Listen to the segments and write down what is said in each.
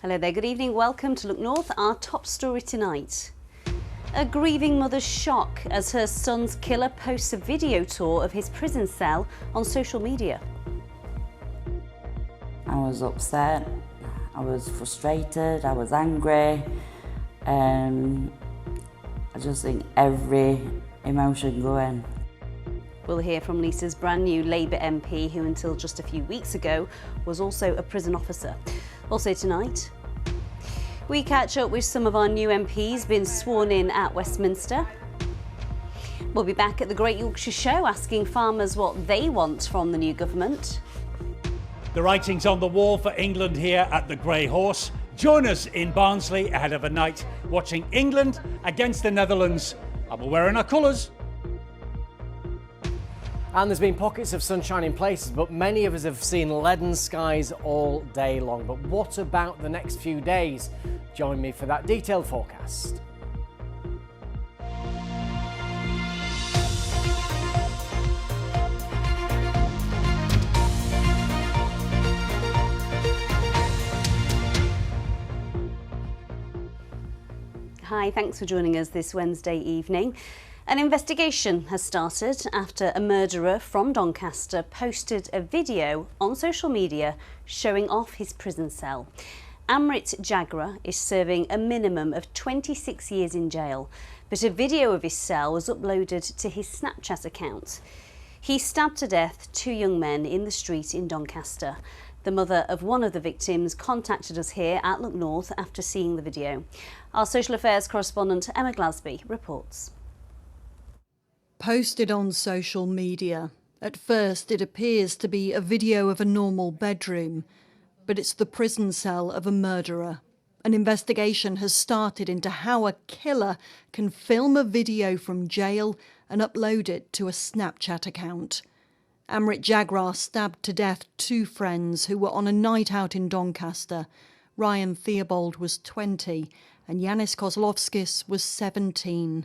Hello there, good evening. Welcome to Look North. Our top story tonight. A grieving mother's shock as her son's killer posts a video tour of his prison cell on social media. I was upset, I was frustrated, I was angry. I just think every emotion going. We'll hear from Lisa's brand new Labour MP, who until just a few weeks ago was also a prison officer. Also tonight, we catch up with some of our new MPs being sworn in at Westminster. We'll be back at the Great Yorkshire Show asking farmers what they want from the new government. The writing's on the wall for England here at the Grey Horse. Join us in Barnsley ahead of a night watching England against the Netherlands. And we're wearing our colours. And there's been pockets of sunshine in places, but many of us have seen leaden skies all day long. But what about the next few days? Join me for that detailed forecast. Hi, thanks for joining us this Wednesday evening. An investigation has started after a murderer from Doncaster posted a video on social media showing off his prison cell. Amrit Jagra is serving a minimum of 26 years in jail, but a video of his cell was uploaded to his Snapchat account. He stabbed to death two young men in the street in Doncaster. The mother of one of the victims contacted us here at Look North after seeing the video. Our social affairs correspondent Emma Glasby reports. Posted on social media. At first it appears to be a video of a normal bedroom, but it's the prison cell of a murderer. An investigation has started into how a killer can film a video from jail and upload it to a Snapchat account. Amrit Jagra stabbed to death two friends who were on a night out in Doncaster. Ryan Theobald was 20 and Yanis Kozlovskis was 17.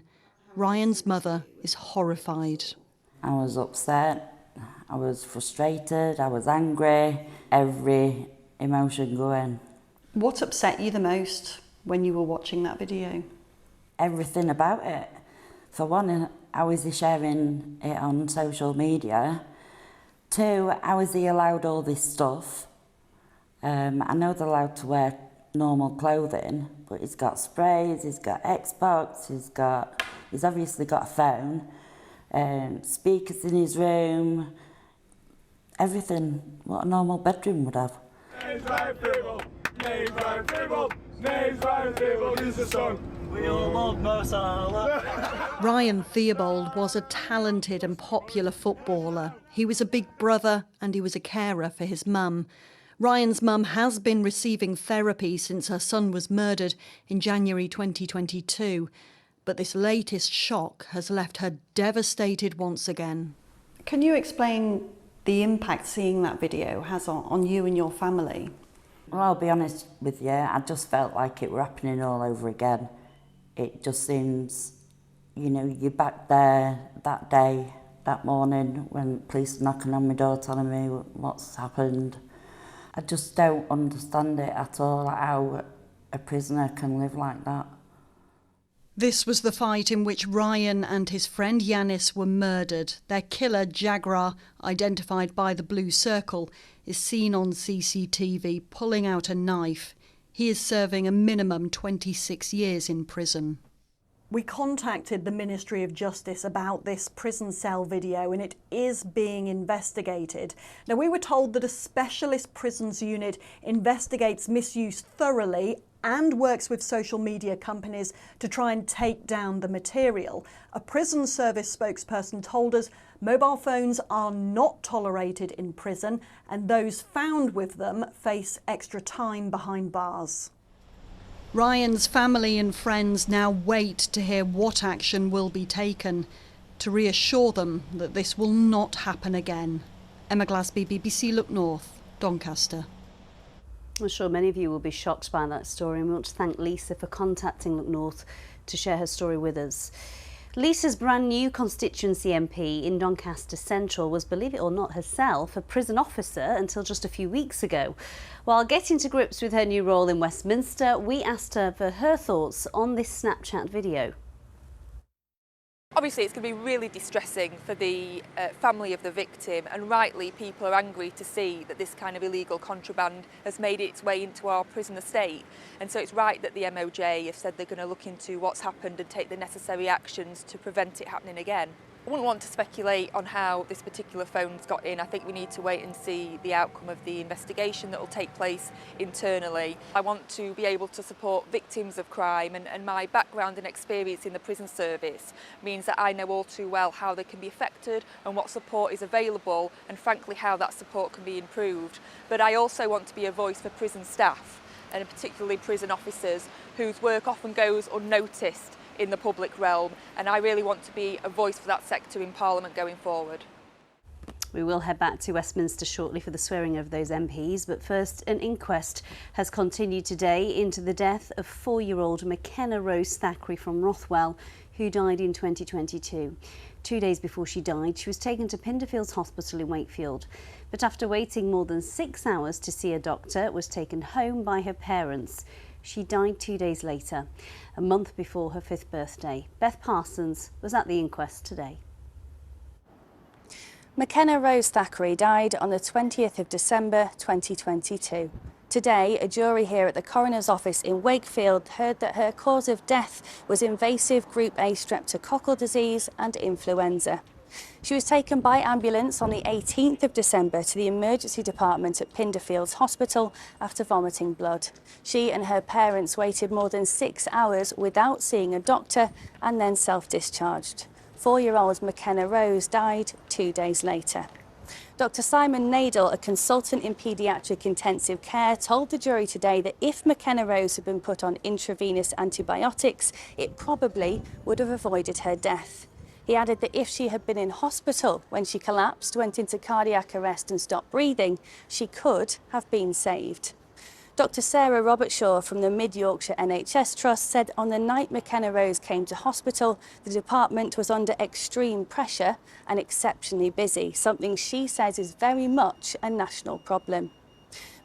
Ryan's mother is horrified. I was upset, I was frustrated, I was angry, every emotion going. What upset you the most when you were watching that video? Everything about it. For one, how is he sharing it on social media? Two, how is he allowed all this stuff? I know they're allowed to wear normal clothing, but he's got sprays, he's got Xbox, he's obviously got a phone, speakers in his room, everything what a normal bedroom would have. Ryan Theobald was a talented and popular footballer. He was a big brother and he was a carer for his mum. Ryan's mum has been receiving therapy since her son was murdered in January 2022. But this latest shock has left her devastated once again. Can you explain the impact seeing that video has on you and your family? Well, I'll be honest with you, I just felt like it were happening all over again. It just seems, you know, you're back there that day, that morning, when police are knocking on my door telling me what's happened. I just don't understand it at all, how a prisoner can live like that. This was the fight in which Ryan and his friend Yanis were murdered. Their killer, Jagra, identified by the blue circle, is seen on CCTV pulling out a knife. He is serving a minimum 26 years in prison. We contacted the Ministry of Justice about this prison cell video and it is being investigated. Now, we were told that a specialist prisons unit investigates misuse thoroughly and works with social media companies to try and take down the material. A prison service spokesperson told us mobile phones are not tolerated in prison and those found with them face extra time behind bars. Ryan's family and friends now wait to hear what action will be taken to reassure them that this will not happen again. Emma Glasby, BBC Look North, Doncaster. I'm sure many of you will be shocked by that story, and we want to thank Lisa for contacting Look North to share her story with us. Lisa's brand new constituency MP in Doncaster Central was, believe it or not, herself a prison officer until just a few weeks ago. While getting to grips with her new role in Westminster, we asked her for her thoughts on this Snapchat video. Obviously, it's going to be really distressing for the family of the victim, and rightly people are angry to see that this kind of illegal contraband has made its way into our prison estate. And so it's right that the MOJ have said they're going to look into what's happened and take the necessary actions to prevent it happening again. I wouldn't want to speculate on how this particular phone's got in. I think we need to wait and see the outcome of the investigation that will take place internally. I want to be able to support victims of crime, and my background and experience in the prison service means that I know all too well how they can be affected and what support is available, and frankly how that support can be improved. But I also want to be a voice for prison staff, and particularly prison officers whose work often goes unnoticed in the public realm, and I really want to be a voice for that sector in Parliament going forward. We will head back to Westminster shortly for the swearing of those MPs, but first, an inquest has continued today into the death of 4-year-old McKenna Rose Thackeray from Rothwell, who died in 2022. 2 days before she died, she was taken to Pinderfields Hospital in Wakefield, but after waiting more than 6 hours to see a doctor, was taken home by her parents. She died 2 days later, a month before her 5th birthday. Beth Parsons was at the inquest today. McKenna Rose Thackeray died on the 20th of December 2022. Today, a jury here at the coroner's office in Wakefield heard that her cause of death was invasive group A streptococcal disease and influenza. She was taken by ambulance on the 18th of December to the emergency department at Pinderfields Hospital after vomiting blood. She and her parents waited more than 6 hours without seeing a doctor and then self-discharged. 4-year-old McKenna Rose died 2 days later. Dr. Simon Nadel, a consultant in paediatric intensive care, told the jury today that if McKenna Rose had been put on intravenous antibiotics, it probably would have avoided her death. He added that if she had been in hospital when she collapsed, went into cardiac arrest and stopped breathing, she could have been saved. Dr. Sarah Robertshaw from the Mid-Yorkshire NHS Trust said on the night McKenna Rose came to hospital, the department was under extreme pressure and exceptionally busy, something she says is very much a national problem.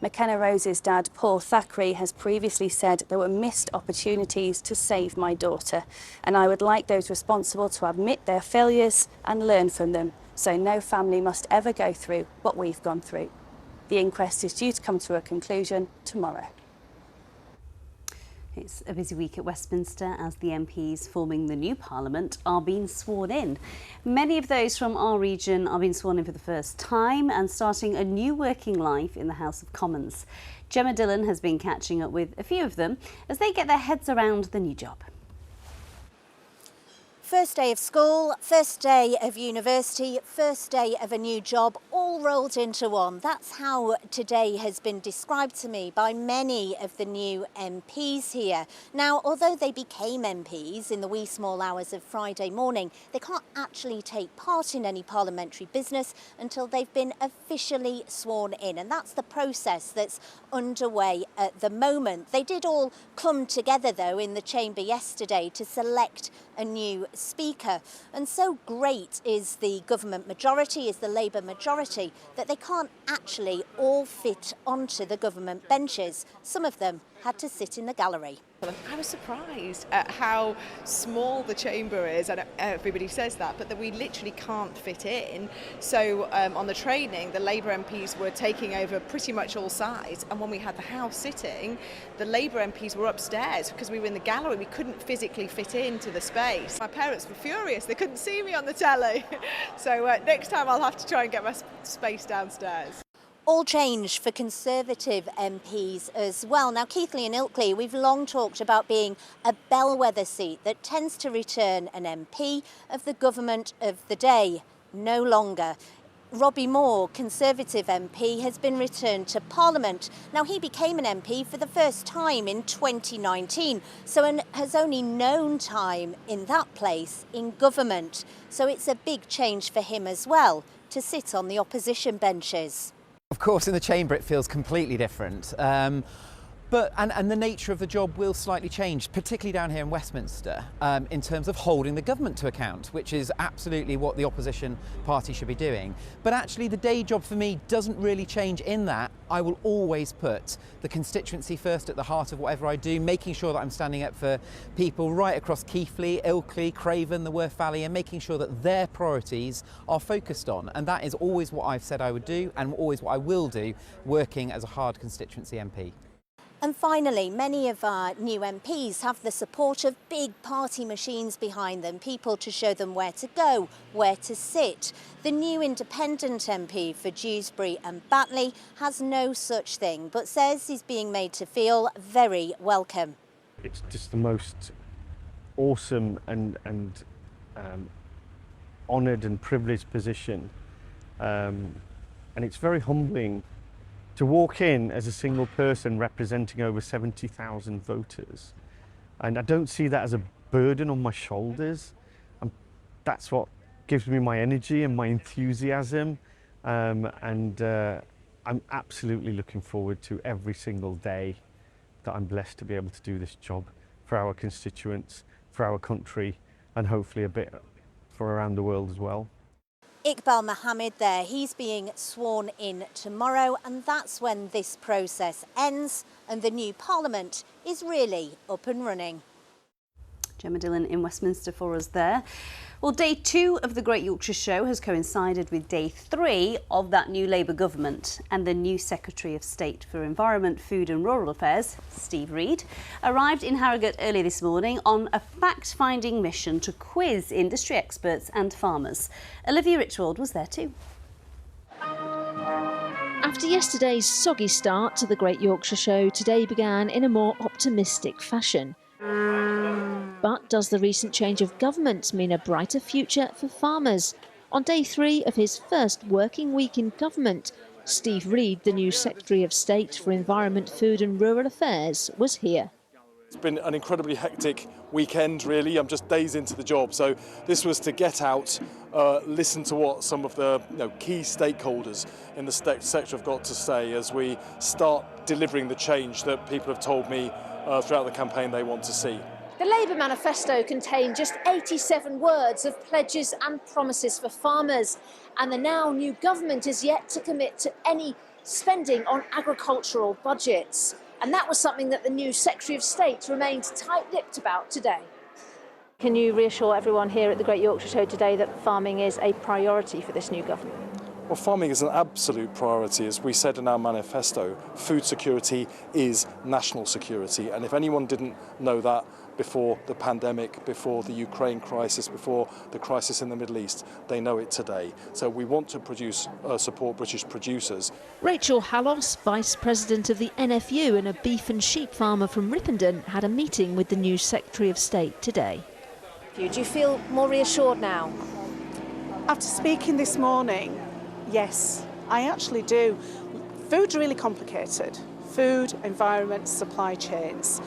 McKenna Rose's dad, Paul Thackeray, has previously said there were missed opportunities to save my daughter, and I would like those responsible to admit their failures and learn from them, so no family must ever go through what we've gone through. The inquest is due to come to a conclusion tomorrow. It's a busy week at Westminster as the MPs forming the new Parliament are being sworn in. Many of those from our region are being sworn in for the first time and starting a new working life in the House of Commons. Gemma Dillon has been catching up with a few of them as they get their heads around the new job. First day of school, first day of university, first day of a new job, all rolled into one. That's how today has been described to me by many of the new MPs here. Now, although they became MPs in the wee small hours of Friday morning, they can't actually take part in any parliamentary business until they've been officially sworn in. And that's the process that's underway at the moment. They did all come together, though, in the chamber yesterday to select a new speaker. And so great is the government majority, is the Labour majority, that they can't actually all fit onto the government benches. Some of them had to sit in the gallery. I was surprised at how small the chamber is, and everybody says that, but that we literally can't fit in. So on the training, the Labour MPs were taking over pretty much all sides, and when we had the House sitting, the Labour MPs were upstairs because we were in the gallery. We couldn't physically fit into the space. My parents were furious. They couldn't see me on the telly. So next time I'll have to try and get my space downstairs. All change for Conservative MPs as well. Now, Keighley and Ilkley, we've long talked about being a bellwether seat that tends to return an MP of the government of the day. No longer. Robbie Moore, Conservative MP, has been returned to Parliament. Now, he became an MP for the first time in 2019, so has only known time in that place in government. So it's a big change for him as well, to sit on the opposition benches. Of course, in the chamber it feels completely different. And the nature of the job will slightly change, particularly down here in Westminster, in terms of holding the government to account, which is absolutely what the opposition party should be doing. But actually the day job for me doesn't really change in that I will always put the constituency first at the heart of whatever I do, making sure that I'm standing up for people right across Keighley, Ilkley, Craven, the Worth Valley, and making sure that their priorities are focused on. And that is always what I've said I would do, and always what I will do, working as a hard constituency MP. And finally, many of our new MPs have the support of big party machines behind them, people to show them where to go, where to sit. The new independent MP for Dewsbury and Batley has no such thing, but says he's being made to feel very welcome. It's just the most awesome and honoured and privileged position, and it's very humbling to walk in as a single person representing over 70,000 voters. And I don't see that as a burden on my shoulders. That's what gives me my energy and my enthusiasm. I'm absolutely looking forward to every single day that I'm blessed to be able to do this job for our constituents, for our country, and hopefully a bit for around the world as well. Iqbal Mohammed there, he's being sworn in tomorrow, and that's when this process ends and the new Parliament is really up and running. Gemma Dillon in Westminster for us there. Well, day 2 of the Great Yorkshire Show has coincided with day 3 of that new Labour government, and the new Secretary of State for Environment, Food and Rural Affairs, Steve Reid, arrived in Harrogate early this morning on a fact-finding mission to quiz industry experts and farmers. Olivia Richwald was there too. After yesterday's soggy start to the Great Yorkshire Show, today began in a more optimistic fashion. But does the recent change of government mean a brighter future for farmers? On day 3 of his first working week in government, Steve Reid, the new Secretary of State for Environment, Food and Rural Affairs, was here. It's been an incredibly hectic weekend, really. I'm just days into the job, so this was to get out, listen to what some of the key stakeholders in the sector have got to say as we start delivering the change that people have told me throughout the campaign they want to see. The Labour manifesto contained just 87 words of pledges and promises for farmers, and the now new government is yet to commit to any spending on agricultural budgets. And that was something that the new Secretary of State remained tight-lipped about today. Can you reassure everyone here at the Great Yorkshire Show today that farming is a priority for this new government? Well, farming is an absolute priority. As we said in our manifesto, food security is national security. And if anyone didn't know that before the pandemic, before the Ukraine crisis, before the crisis in the Middle East, they know it today. So we want to support British producers. Rachel Hallos, Vice President of the NFU and a beef and sheep farmer from Ripponden, had a meeting with the new Secretary of State today. Do you feel more reassured now? After speaking this morning, yes, I actually do. Food's really complicated. Food, environment, supply chains.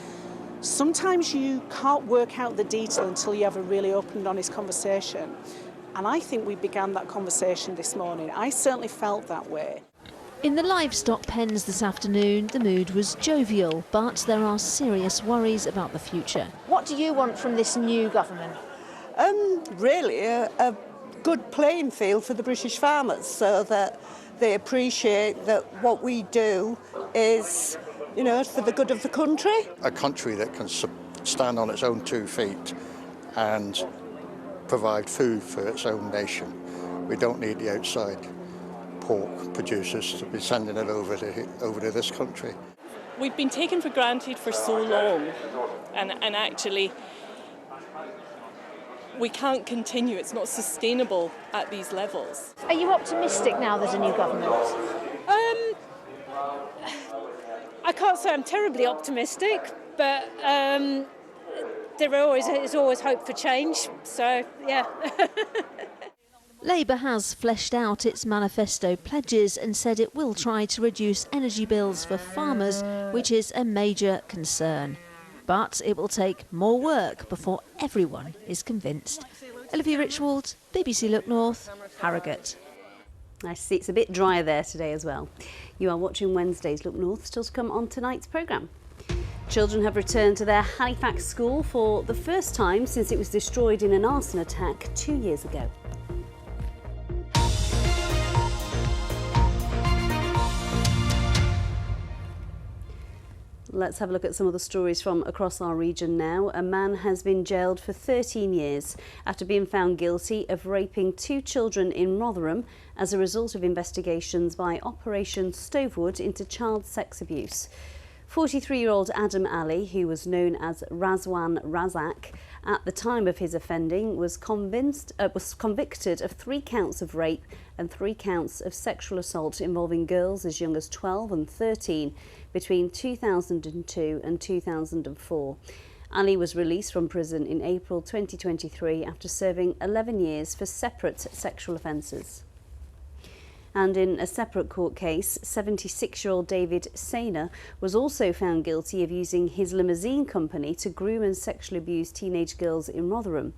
Sometimes you can't work out the detail until you have a really open and honest conversation. And I think we began that conversation this morning. I certainly felt that way. In the livestock pens this afternoon, the mood was jovial, but there are serious worries about the future. What do you want from this new government? Really, a good playing field for the British farmers so that they appreciate that what we do is, for the good of the country. A country that can stand on its own 2 feet and provide food for its own nation. We don't need the outside pork producers to be sending it over to this country. We've been taken for granted for so long, and actually we can't continue. It's not sustainable at these levels. Are you optimistic now there's a new government? I can't say I'm terribly optimistic, but there is always hope for change, so yeah. Labour has fleshed out its manifesto pledges and said it will try to reduce energy bills for farmers, which is a major concern. But it will take more work before everyone is convinced. Olivia Richwald, BBC Look North, Harrogate. I see it's a bit drier there today as well. You are watching Wednesday's Look North, still to come on tonight's programme. Children have returned to their Halifax school for the first time since it was destroyed in an arson attack 2 years ago. Let's have a look at some of the stories from across our region now. A man has been jailed for 13 years after being found guilty of raping 2 children in Rotherham as a result of investigations by Operation Stovewood into child sex abuse. 43-year-old Adam Ali, who was known as Razwan Razak, at the time of his offending was convicted of 3 counts of rape and 3 counts of sexual assault involving girls as young as 12 and 13 between 2002 and 2004. Ali was released from prison in April 2023 after serving 11 years for separate sexual offences. And in a separate court case, 76-year-old David Sainer was also found guilty of using his limousine company to groom and sexually abuse teenage girls in Rotherham.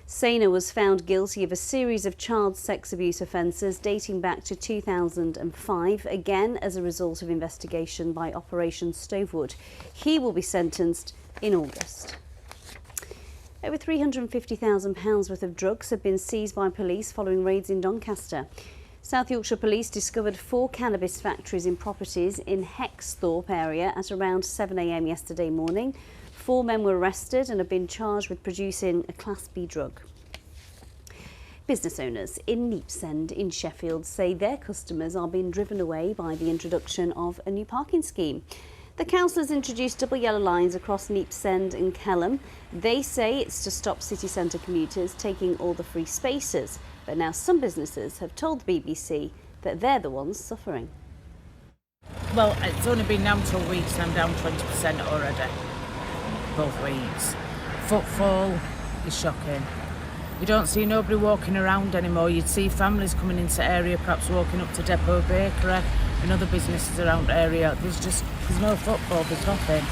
Sainer was found guilty of a series of child sex abuse offences dating back to 2005, again as a result of investigation by Operation Stovewood. He will be sentenced in August. Over £350,000 worth of drugs have been seized by police following raids in Doncaster. South Yorkshire Police discovered 4 cannabis factories in properties in Hexthorpe area at around 7 a.m. yesterday morning. 4 men were arrested and have been charged with producing a Class B drug. Business owners in Neepsend in Sheffield say their customers are being driven away by the introduction of a new parking scheme. The council has introduced double yellow lines across Neepsend and Kelham. They say it's to stop city centre commuters taking all the free spaces. But now some businesses have told the BBC that they're the ones suffering. Well, it's only been now 2 weeks and I'm down 20% already. Both weeks. Footfall is shocking. You don't see nobody walking around anymore. You'd see families coming into the area, perhaps walking up to Depot Bakery and other businesses around the area. There's no footfall, there's nothing.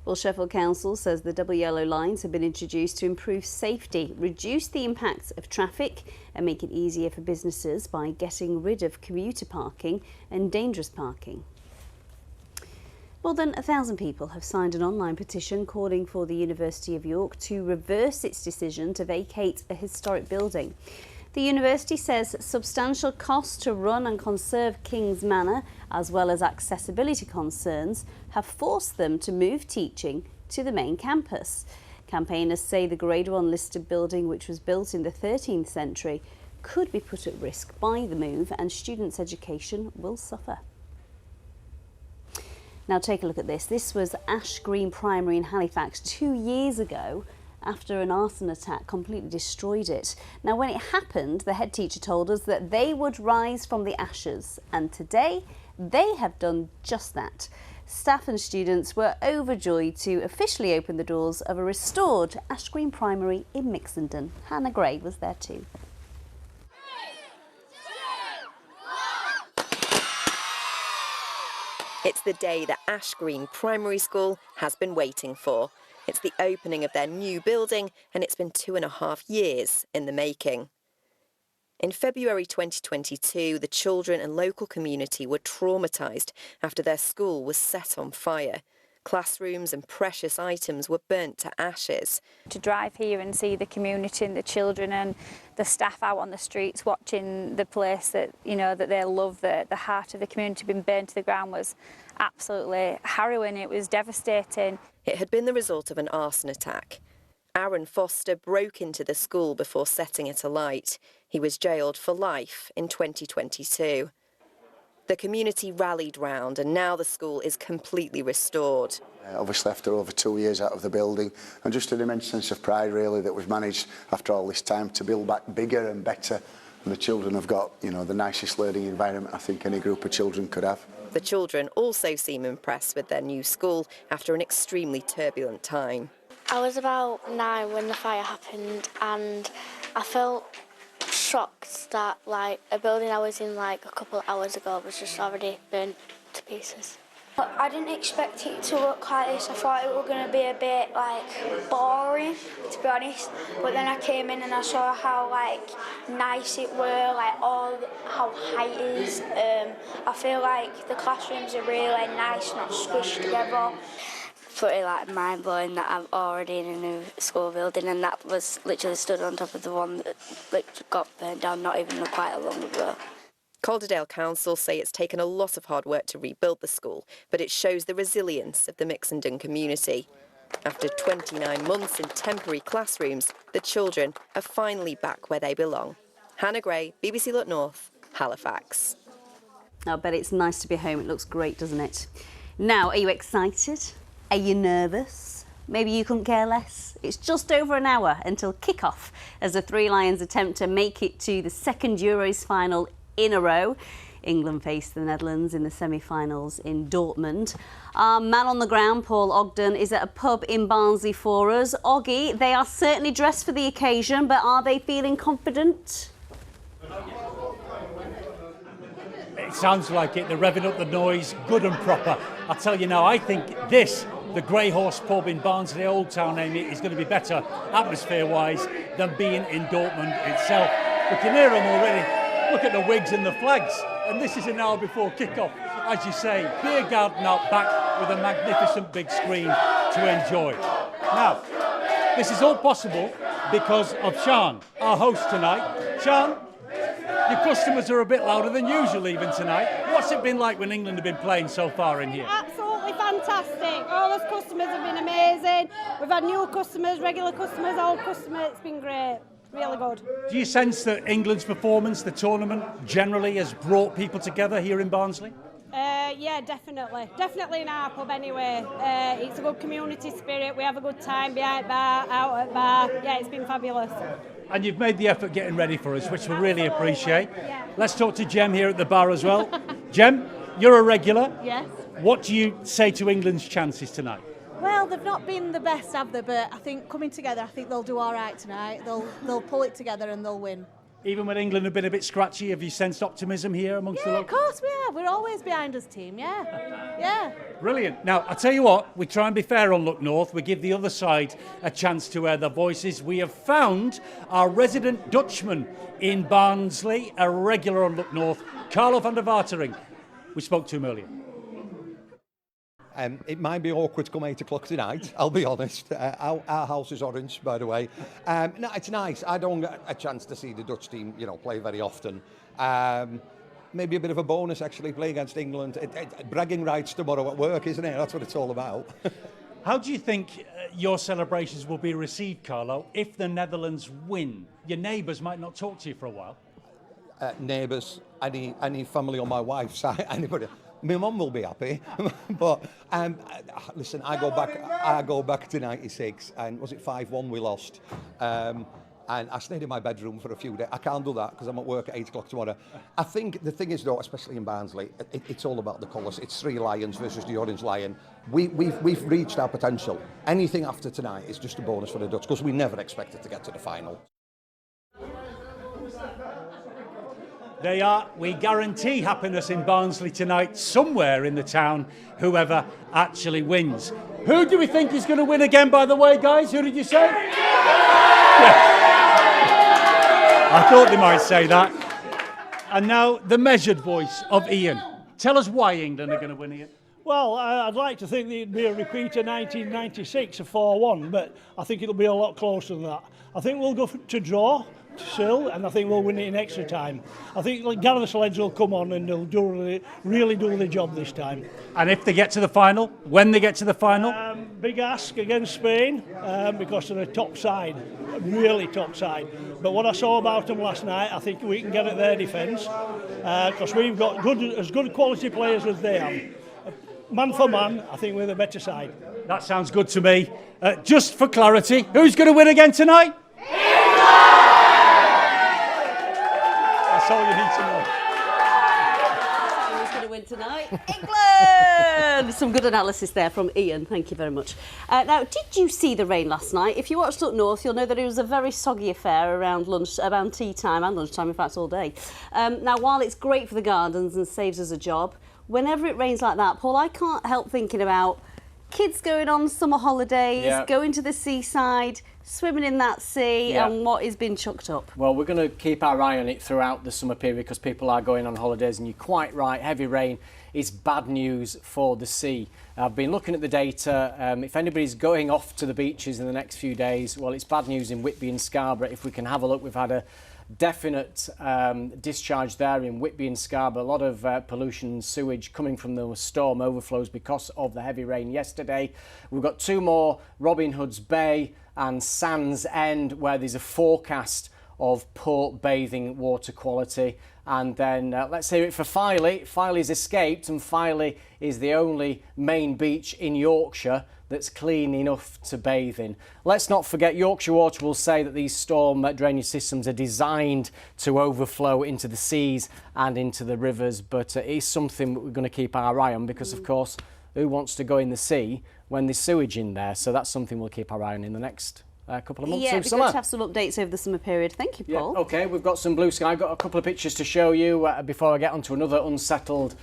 Well, Sheffield Council says the double yellow lines have been introduced to improve safety, reduce the impact of traffic and make it easier for businesses by getting rid of commuter parking and dangerous parking. More than 1,000 people have signed an online petition calling for the University of York to reverse its decision to vacate a historic building. The university says substantial costs to run and conserve King's Manor, as well as accessibility concerns, have forced them to move teaching to the main campus. Campaigners say the Grade 1 listed building, which was built in the 13th century, could be put at risk by the move and students' education will suffer. Now take a look at this. This was Ash Green Primary in Halifax 2 years ago, after an arson attack completely destroyed it. Now, when it happened, the head teacher told us that they would rise from the ashes, and today they have done just that. Staff and students were overjoyed to officially open the doors of a restored Ash Green Primary in Mixenden. Hannah Gray was there too. It's the day that Ash Green Primary School has been waiting for. It's the opening of their new building and it's been 2.5 years in the making. In February 2022, the children and local community were traumatised after their school was set on fire. Classrooms and precious items were burnt to ashes. To drive here and see the community and the children and the staff out on the streets watching the place that, that they love, the heart of the community being burnt to the ground was absolutely harrowing. It was devastating. It had been the result of an arson attack. Aaron Foster broke into the school before setting it alight. He was jailed for life in 2022. The community rallied round and now the school is completely restored. Obviously after over 2 years out of the building, and just an immense sense of pride really that we've managed after all this time to build back bigger and better, and the children have got the nicest learning environment I think any group of children could have. The children also seem impressed with their new school after an extremely turbulent time. I was about 9 when the fire happened and I felt shocked that a building I was in a couple of hours ago was just already burnt to pieces. I didn't expect it to look like this. I thought it was going to be a bit boring, to be honest. But then I came in and I saw how nice it were, how high it is. I feel like the classrooms are really nice, not squished together. pretty like mind blowing that I'm already in a new school building, and that was literally stood on top of the one that got burnt down not even quite long ago. Calderdale Council say it's taken a lot of hard work to rebuild the school, but it shows the resilience of the Mixendon community. After 29 months in temporary classrooms, the children are finally back where they belong. Hannah Gray, BBC Look North, Halifax. I bet it's nice to be home. It looks great, doesn't it? Now, are you excited? Are you nervous? Maybe you couldn't care less? It's just over an hour until kick-off as the Three Lions attempt to make it to the second Euros final in a row. England faced the Netherlands in the semi-finals in Dortmund. Our man on the ground, Paul Ogden, is at a pub in Barnsley for us. Oggy, they are certainly dressed for the occasion, but are they feeling confident? It sounds like it. They're revving up the noise, good and proper. I'll tell you now, I think this, the Grey Horse pub in Barnsley Old Town, Amy, is going to be better atmosphere-wise than being in Dortmund itself. We can hear them already. Look at the wigs and the flags. And this is an hour before kick-off. As you say, beer garden out back with a magnificent big screen to enjoy. Now, this is all possible because of Sean, our host tonight. Sean, your customers are a bit louder than usual even tonight. What's it been like when England have been playing so far in here? Absolutely fantastic. All those customers have been amazing. We've had new customers, regular customers, old customers. It's been great. Really good. Do you sense that England's performance, the tournament, generally has brought people together here in Barnsley? Yeah, definitely. Definitely in our pub anyway. It's a good community spirit. We have a good time behind bar, out at bar. Yeah, it's been fabulous. And you've made the effort getting ready for us, which we really appreciate. Yeah. Let's talk to Jem here at the bar as well. Jem, you're a regular. Yes. What do you say to England's chances tonight? Well, they've not been the best, have they? But I think coming together, I think they'll do all right tonight. They'll pull it together and they'll win. Even when England have been a bit scratchy, have you sensed optimism here amongst the Yeah, locals? of course we are. We're always behind us team, yeah. Yeah. Brilliant. Now, I'll tell you what, we try and be fair on Look North. We give the other side a chance to air their voices. We have found our resident Dutchman in Barnsley, a regular on Look North, Carlo van der Watering. We spoke to him earlier. It might be awkward come 8 o'clock tonight, I'll be honest. Our house is orange, by the way. No, it's nice. I don't get a chance to see the Dutch team, play very often. Maybe a bit of a bonus, actually, play against England. Bragging rights tomorrow at work, isn't it? That's what it's all about. How do you think your celebrations will be received, Carlo, if the Netherlands win? Your neighbours might not talk to you for a while. Neighbours, any family on my wife's side, anybody. My mum will be happy, but listen, I go back to '96, and was it 5-1 we lost? And I stayed in my bedroom for a few days. I can't do that because I'm at work at 8 o'clock tomorrow. I think the thing is, though, especially in Barnsley, it's all about the colours. It's Three Lions versus the Orange Lion. We've reached our potential. Anything after tonight is just a bonus for the Dutch because we never expected to get to the final. They are. We guarantee happiness in Barnsley tonight, somewhere in the town, whoever actually wins. Who do we think is going to win again, by the way, guys? Who did you say? Yeah. I thought they might say that. And now, the measured voice of Ian. Tell us why England are going to win, Ian. Well, I'd like to think it'd be a repeat of 1996, a 4-1, but I think it'll be a lot closer than that. I think we'll go to draw. Still, and I think we'll win it in extra time. I think Gareth's lads will come on and they'll really do the job this time. And if they get to the final, when they get to the final? Big ask against Spain because they're a top side, really top side. But what I saw about them last night, I think we can get at their defence because we've got as good quality players as they have. Man for man, I think we're the better side. That sounds good to me. Just for clarity, who's going to win again tonight? That's all you need to know. Who's going to win tonight? England! Some good analysis there from Ian. Thank you very much. Now, did you see the rain last night? If you watched Up North, you'll know that it was a very soggy affair around tea time and lunchtime, in fact, all day. Now, while it's great for the gardens and saves us a job, whenever it rains like that, Paul, I can't help thinking about kids going on summer holidays, going to the seaside, swimming in that sea, and what is being chucked up. Well, we're going to keep our eye on it throughout the summer period because people are going on holidays, and you're quite right, heavy rain is bad news for the sea. I've been looking at the data. If anybody's going off to the beaches in the next few days, well, it's bad news in Whitby and Scarborough. If we can have a look, we've had a definite discharge there in Whitby and Scarborough. A lot of pollution and sewage coming from those storm overflows because of the heavy rain yesterday. We've got 2 more, Robin Hood's Bay and Sands End, where there's a forecast of poor bathing water quality. And then let's hear it for Filey. Filey's escaped, and Filey is the only main beach in Yorkshire that's clean enough to bathe in. Let's not forget, Yorkshire Water will say that these storm drainage systems are designed to overflow into the seas and into the rivers, but it is something that we're going to keep our eye on because, of course, who wants to go in the sea when there's sewage in there? So that's something we'll keep our eye on in the next couple of months Yeah, of it'd be summer. good to have some updates over the summer period. Thank you, Paul. Yeah, OK, we've got some blue sky. I've got a couple of pictures to show you before I get onto another unsettled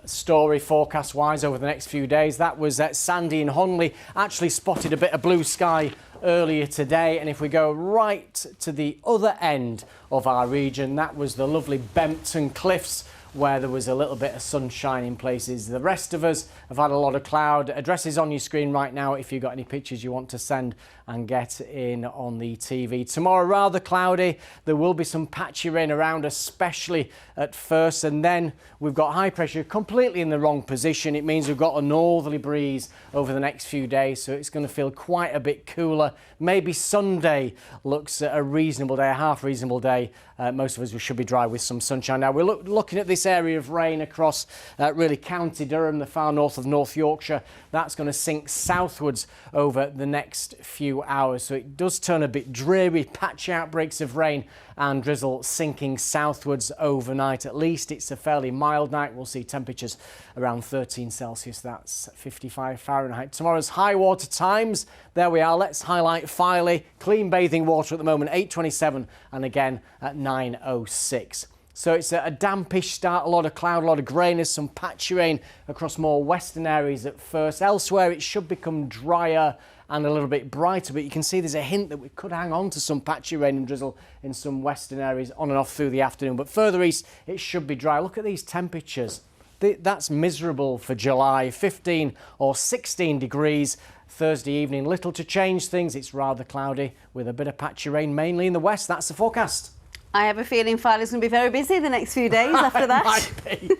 story forecast-wise over the next few days. That was Sandy and Honley actually spotted a bit of blue sky earlier today, and if we go right to the other end of our region, that was the lovely Bempton Cliffs, where there was a little bit of sunshine in places. The rest of us have had a lot of cloud. Addresses on your screen right now if you've got any pictures you want to send and get in on the TV. Tomorrow, rather cloudy. There will be some patchy rain around, especially at first, and then we've got high pressure completely in the wrong position. It means we've got a northerly breeze over the next few days, so it's going to feel quite a bit cooler. Maybe Sunday looks a reasonable day, a half reasonable day. Most of us should be dry with some sunshine. Now, we're looking at this area of rain across really County Durham, the far north of North Yorkshire. That's going to sink southwards over the next few hours. So it does turn a bit dreary, patchy outbreaks of rain and drizzle sinking southwards overnight. At least it's a fairly mild night. We'll see temperatures around 13 Celsius. That's 55 Fahrenheit. Tomorrow's high water times. There we are. Let's highlight Filey. Clean bathing water at the moment, 8:27, and again at 9:06. So it's a dampish start, a lot of cloud, a lot of greyness, some patchy rain across more western areas at first. Elsewhere, it should become drier and a little bit brighter, but you can see there's a hint that we could hang on to some patchy rain and drizzle in some western areas on and off through the afternoon. But further east, it should be dry. Look at these temperatures. That's miserable for July, 15 or 16 degrees. Thursday evening, little to change things. It's rather cloudy with a bit of patchy rain, mainly in the west. That's the forecast. I have a feeling Filey's going to be very busy the next few days after that. Might be.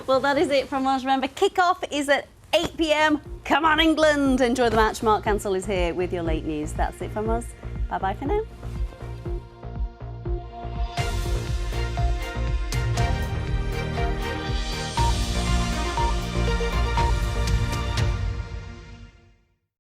Well, that is it from us. Remember, kick-off is at 8 p.m. Come on, England. Enjoy the match. Mark Cancel is here with your late news. That's it from us. Bye-bye for now.